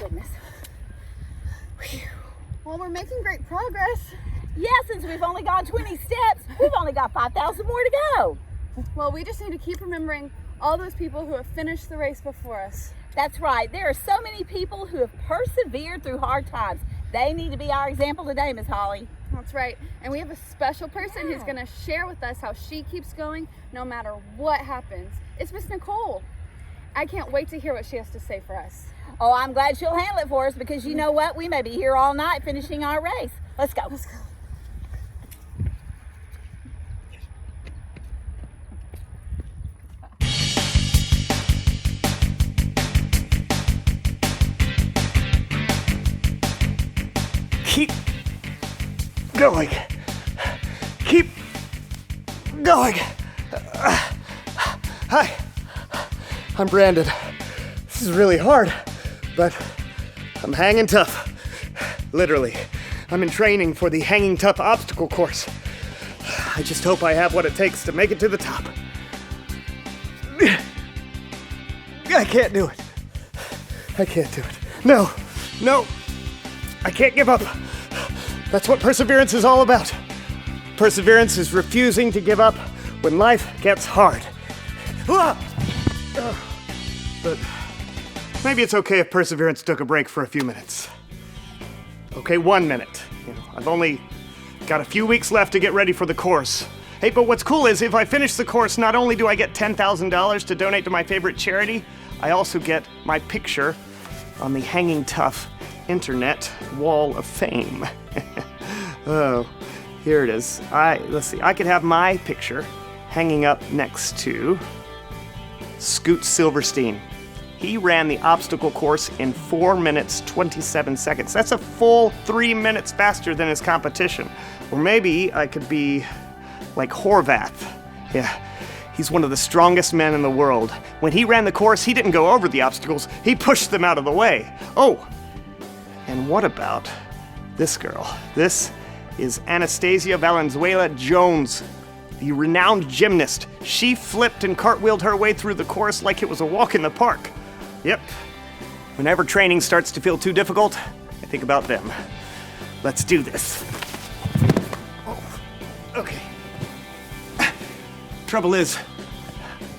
goodness. Whew. Well, we're making great progress. Yeah, since we've only gone 20 steps, we've only got 5,000 more to go. Well, we just need to keep remembering all those people who have finished the race before us. That's right. There are so many people who have persevered through hard times. They need to be our example today, Miss Holly. That's right. And we have a special person who's going to share with us how she keeps going no matter what happens. It's Miss Nicole. I can't wait to hear what she has to say for us. Oh, I'm glad she'll handle it for us because you know what? We may be here all night finishing our race. Let's go. Let's go. Keep going. Keep going. Hi, I'm Brandon. This is really hard, but I'm hanging tough. Literally, I'm in training for the Hanging Tough obstacle course. I just hope I have what it takes to make it to the top. I can't do it. I can't do it. No, I can't give up. That's what perseverance is all about. Perseverance is refusing to give up when life gets hard. But maybe it's okay if perseverance took a break for a few minutes. Okay, 1 minute. I've only got a few weeks left to get ready for the course. Hey, but what's cool is if I finish the course, not only do I get $10,000 to donate to my favorite charity, I also get my picture on the Hanging Tough Internet Wall of Fame. Oh, here it is. Let's see, I could have my picture hanging up next to Scoot Silverstein. He ran the obstacle course in 4 minutes, 27 seconds. That's a full 3 minutes faster than his competition. Or maybe I could be like Horvath. Yeah, he's one of the strongest men in the world. When he ran the course, he didn't go over the obstacles, he pushed them out of the way. Oh, and what about this girl? This is Anastasia Valenzuela Jones, the renowned gymnast. She flipped and cartwheeled her way through the course like it was a walk in the park. Yep. Whenever training starts to feel too difficult, I think about them. Let's do this. Oh, okay. Trouble is,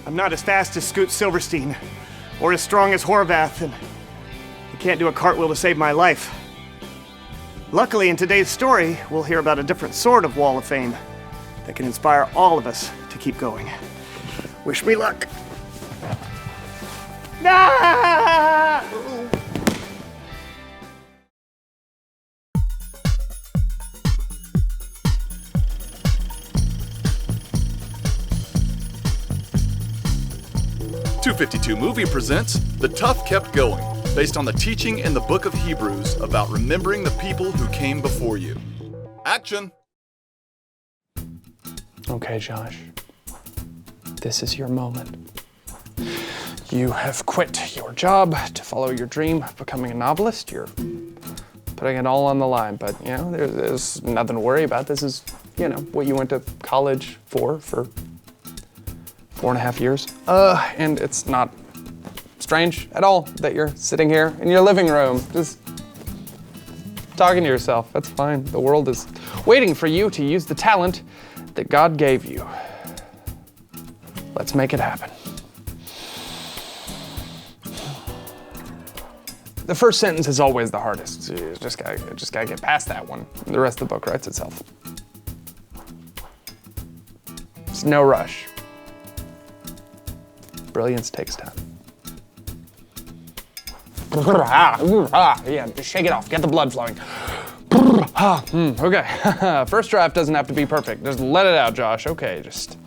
I'm not as fast as Scoot Silverstein, or as strong as Horvath, and I can't do a cartwheel to save my life. Luckily, in today's story, we'll hear about a different sort of Wall of Fame that can inspire all of us to keep going. Wish me luck. Ah! .252 Movie presents The Tough Kept Going, based on the teaching in the book of Hebrews about remembering the people who came before you. Action! Okay, Josh. This is your moment. You have quit your job to follow your dream of becoming a novelist. You're putting it all on the line, but there's nothing to worry about. This is, what you went to college for 4.5 years. And it's not strange at all that you're sitting here in your living room, just talking to yourself. That's fine. The world is waiting for you to use the talent that God gave you. Let's make it happen. The first sentence is always the hardest. You just gotta get past that one. The rest of the book writes itself. It's no rush. Brilliance takes time. Yeah, just shake it off. Get the blood flowing. Okay. First draft doesn't have to be perfect. Just let it out, Josh. Okay, just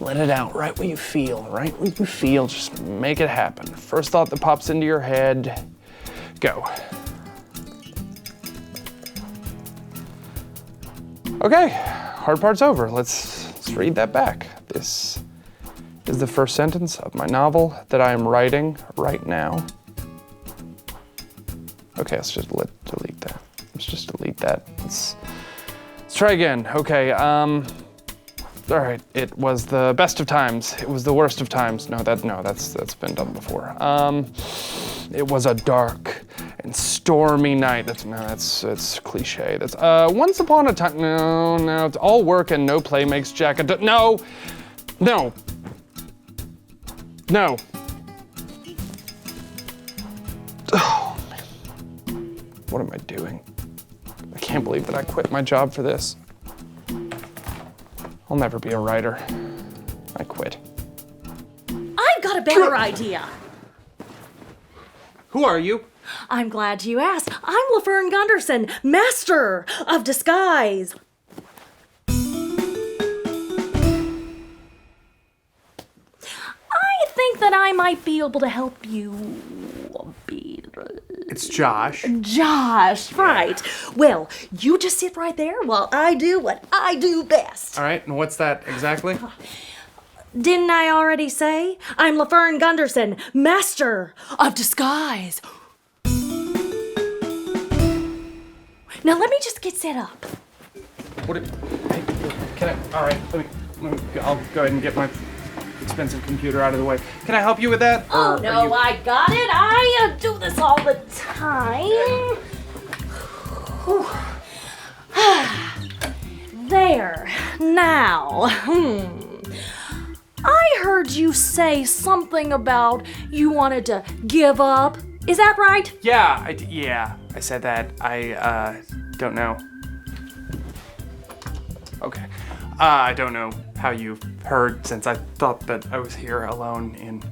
let it out right where you feel. Right where you feel. Just make it happen. First thought that pops into your head. Go. Okay, hard part's over. Let's read that back. This is the first sentence of my novel that I am writing right now. Okay, let's just delete that. Let's just delete that. Let's try again. Okay, all right. It was the best of times. It was the worst of times. No, that's been done before. It was a dark stormy night. That's cliche. That's once upon a time. No, it's all work and no play makes Jack a no. Oh man, what am I doing? I can't believe that I quit my job for this. I'll never be a writer. I quit. I've got a better idea. Who are you? I'm glad you asked. I'm Laverne Gunderson, Master of Disguise. I think that I might be able to help you a bit. It's Josh. Josh, right. Well, you just sit right there while I do what I do best. All right, and what's that exactly? Didn't I already say? I'm Laverne Gunderson, Master of Disguise. Now let me just get set up. Can I? All right, I'll go ahead and get my expensive computer out of the way. Can I help you with that? Oh, no, I got it. I do this all the time. There. Now, I heard you say something about you wanted to give up. Is that right? Yeah, I said that. I don't know. Okay. I don't know how you heard, since I thought that I was here alone in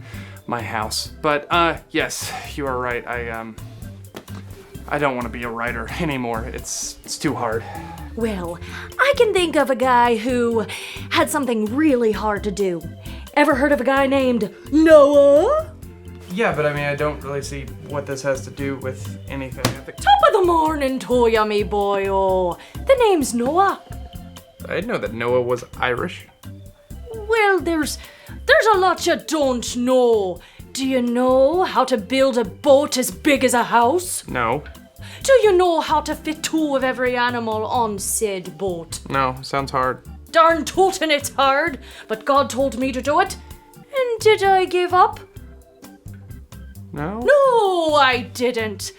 my house. But yes, you are right. I don't want to be a writer anymore. It's too hard. Well, I can think of a guy who had something really hard to do. Ever heard of a guy named Noah? Yeah, but I mean, I don't really see what this has to do with anything. Top of the morning to ya, me boy. Oh, the name's Noah. I didn't know that Noah was Irish. Well, there's a lot you don't know. Do you know how to build a boat as big as a house? No. Do you know how to fit 2 of every animal on said boat? No, sounds hard. Darn tootin' it's hard, but God told me to do it. And did I give up? No? No, I didn't.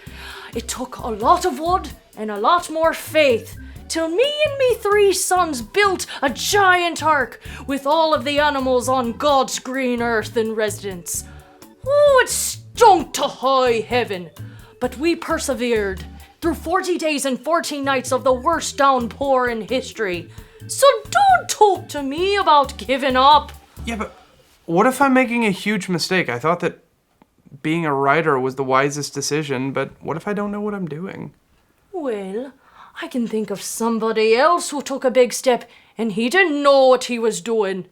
It took a lot of wood and a lot more faith till me and me 3 sons built a giant ark with all of the animals on God's green earth in residence. Oh, it stunk to high heaven, but we persevered through 40 days and 14 nights of the worst downpour in history. So don't talk to me about giving up. Yeah, but what if I'm making a huge mistake? I thought that being a writer was the wisest decision, but what if I don't know what I'm doing? Well, I can think of somebody else who took a big step and he didn't know what he was doing.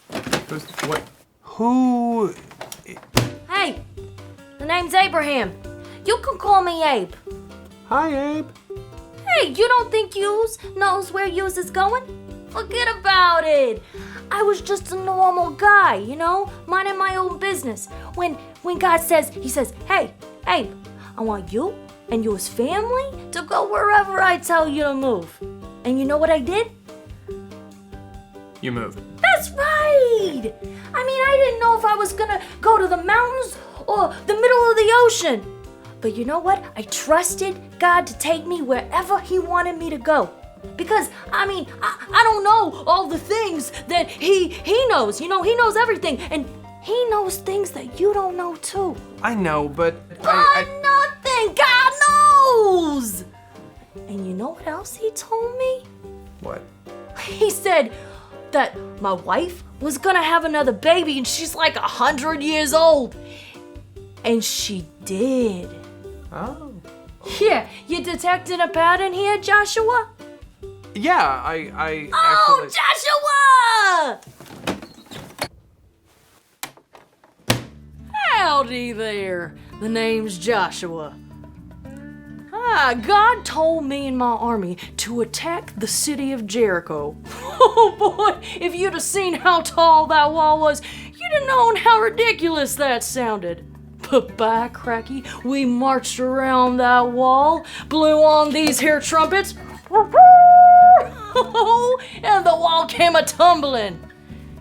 What? Who? Hey, the name's Abraham. You can call me Abe. Hi, Abe. Hey, you don't think yous knows where yous is going? Forget about it. I was just a normal guy, you know, minding my own business. When God says, he says, hey, Abe, I want you and yours family to go wherever I tell you to move. And you know what I did? You moved. That's right! I mean, I didn't know if I was gonna go to the mountains or the middle of the ocean. But you know what? I trusted God to take me wherever he wanted me to go. Because, I mean, I don't know all the things that he knows. You know, he knows everything. And he knows things that you don't know too. I know, but Nothing! God knows! And you know what else he told me? What? He said that my wife was gonna have another baby and she's like 100 years old. And she did. Oh. Yeah, you detected a pattern here, Joshua? Yeah, I Oh, actually... Joshua! Howdy there. The name's Joshua. God told me and my army to attack the city of Jericho. Oh boy, if you'd have seen how tall that wall was, you'd have known how ridiculous that sounded. But by cracky, we marched around that wall, blew on these here trumpets, and the wall came a-tumbling.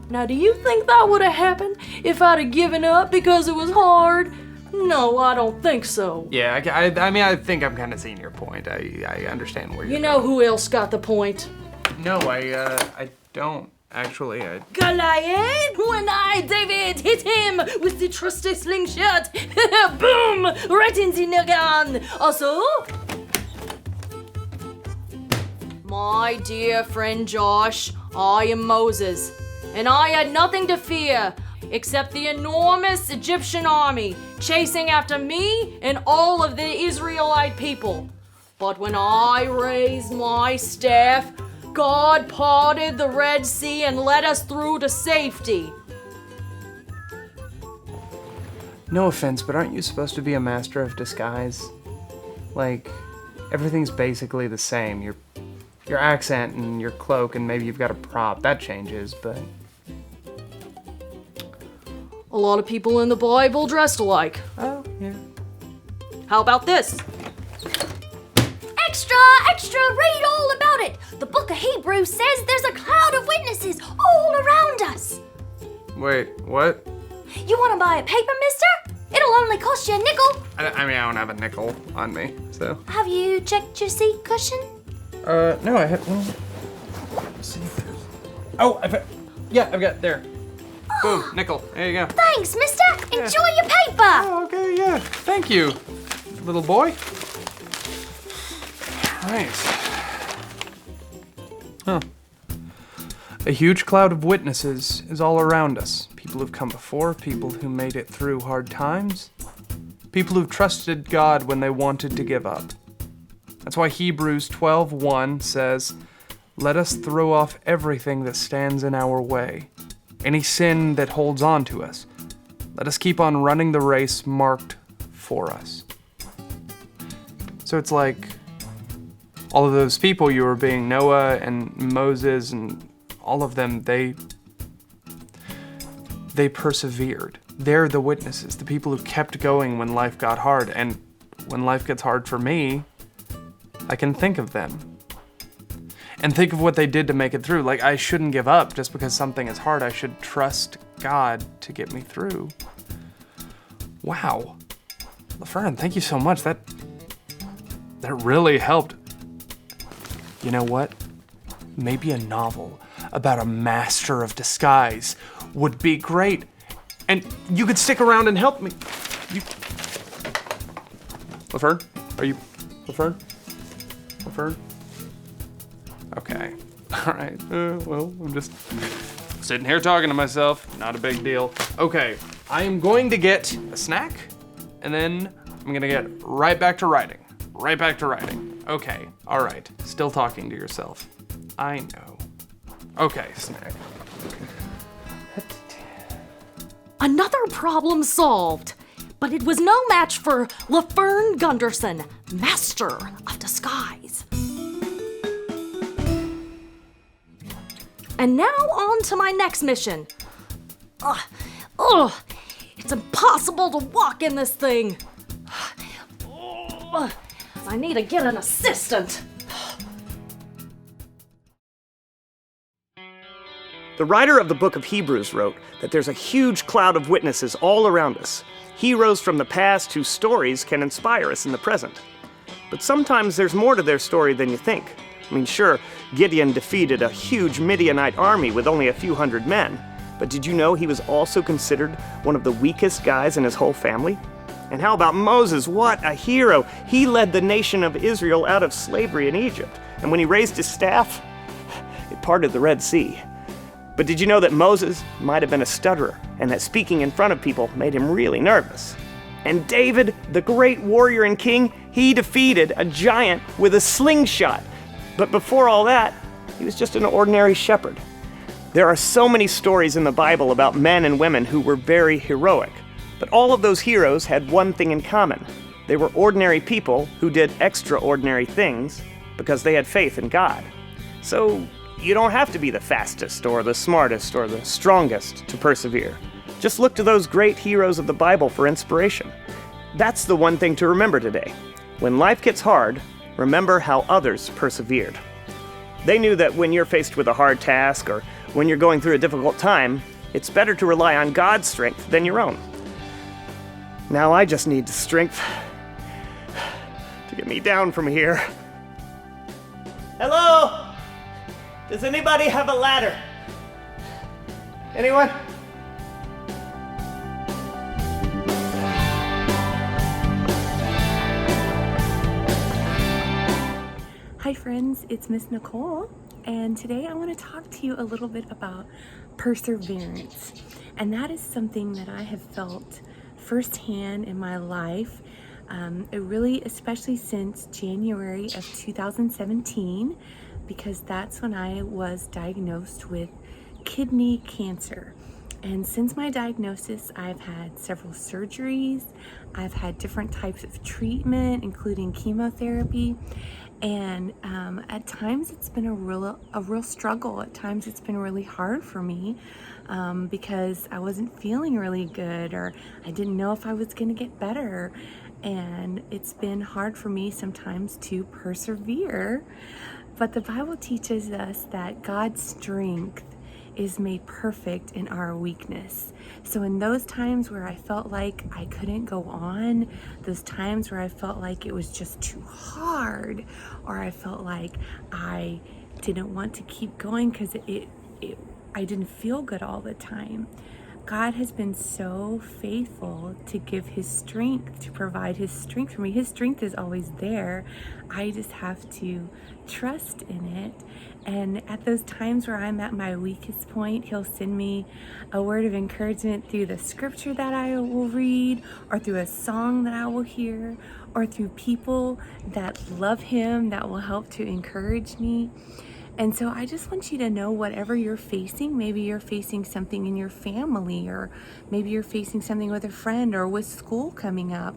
Now, do you think that would have happened if I'd have given up because it was hard? No, I don't think so. Yeah, I mean, I think I'm kind of seeing your point. I understand where you're You know who else got the point? No, I don't, actually. Goliath, when I, David, hit him with the trusty slingshot. Boom! Right in the noggin. Also, my dear friend Josh, I am Moses, and I had nothing to fear except the enormous Egyptian army chasing after me and all of the Israelite people. But when I raised my staff, God parted the Red Sea and led us through to safety. No offense, but aren't you supposed to be a master of disguise? Like, everything's basically the same. Your accent and your cloak, and maybe you've got a prop. That changes, but... A lot of people in the Bible dressed alike. Oh, yeah. How about this? Extra, extra, read all about it. The book of Hebrews says there's a cloud of witnesses all around us. Wait, what? You want to buy a paper, mister? It'll only cost you a nickel. I mean, I don't have a nickel on me, so... Have you checked your seat cushion? No, I have... Well, let's see. Oh, I've got, there. Boom, nickel. There you go. Thanks, mister. Enjoy your paper. Oh, okay, yeah. Thank you, little boy. Right. Huh. A huge cloud of witnesses is all around us. People who've come before, people who made it through hard times, people who've trusted God when they wanted to give up. That's why Hebrews 12:1 says, "Let us throw off everything that stands in our way, any sin that holds on to us. Let us keep on running the race marked for us." So it's like all of those people you were being, Noah and Moses and all of them, they persevered. They're the witnesses, the people who kept going when life got hard. And when life gets hard for me, I can think of them and think of what they did to make it through. Like, I shouldn't give up just because something is hard. I should trust God to get me through. Wow. Laverne, thank you so much. That really helped. You know what? Maybe a novel about a master of disguise would be great. And you could stick around and help me. Laverne? Are you... Laverne? Laverne? Okay. All right. Well, I'm just sitting here talking to myself. Not a big deal. Okay. I am going to get a snack, and then I'm going to get right back to writing. Right back to writing. Okay. All right. Still talking to yourself. I know. Okay, snack. Another problem solved. But it was no match for Laverne Gunderson, Master of Disguise. And now on to my next mission. It's impossible to walk in this thing. I need to get an assistant. The writer of the book of Hebrews wrote that there's a huge cloud of witnesses all around us, heroes from the past whose stories can inspire us in the present. But sometimes there's more to their story than you think. I mean, sure, Gideon defeated a huge Midianite army with only a few hundred men, but did you know he was also considered one of the weakest guys in his whole family? And how about Moses? What a hero! He led the nation of Israel out of slavery in Egypt, and when he raised his staff, it parted the Red Sea. But did you know that Moses might have been a stutterer, and that speaking in front of people made him really nervous? And David, the great warrior and king, he defeated a giant with a slingshot. But before all that, he was just an ordinary shepherd. There are so many stories in the Bible about men and women who were very heroic. But all of those heroes had one thing in common. They were ordinary people who did extraordinary things because they had faith in God. So you don't have to be the fastest or the smartest or the strongest to persevere. Just look to those great heroes of the Bible for inspiration. That's the one thing to remember today. When life gets hard, remember how others persevered. They knew that when you're faced with a hard task or when you're going through a difficult time, it's better to rely on God's strength than your own. Now I just need the strength to get me down from here. Hello? Does anybody have a ladder? Anyone? Hi friends, it's Miss Nicole, and today I want to talk to you a little bit about perseverance. And that is something that I have felt firsthand in my life, especially since January of 2017, because that's when I was diagnosed with kidney cancer. And since my diagnosis, I've had several surgeries, I've had different types of treatment, including chemotherapy. And at times it's been a real struggle. At times it's been really hard for me because I wasn't feeling really good, or I didn't know if I was going to get better. And it's been hard for me sometimes to persevere. But the Bible teaches us that God's strength is made perfect in our weakness. So in those times where I felt like I couldn't go on, those times where I felt like it was just too hard, or I felt like I didn't want to keep going because I didn't feel good all the time, God has been so faithful to give his strength, to provide his strength for me. His strength is always there. I just have to trust in it. And at those times where I'm at my weakest point, he'll send me a word of encouragement through the scripture that I will read, or through a song that I will hear, or through people that love him that will help to encourage me. And so I just want you to know, whatever you're facing, maybe you're facing something in your family, or maybe you're facing something with a friend or with school coming up,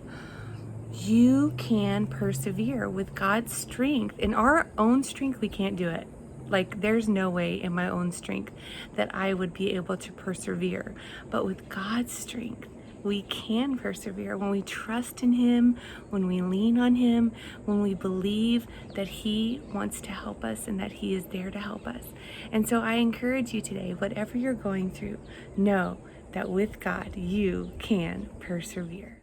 you can persevere with God's strength. In our own strength, we can't do it. Like, there's no way in my own strength that I would be able to persevere. But with God's strength, we can persevere when we trust in him, when we lean on him, when we believe that he wants to help us and that he is there to help us. And so I encourage you today, whatever you're going through, know that with God, you can persevere.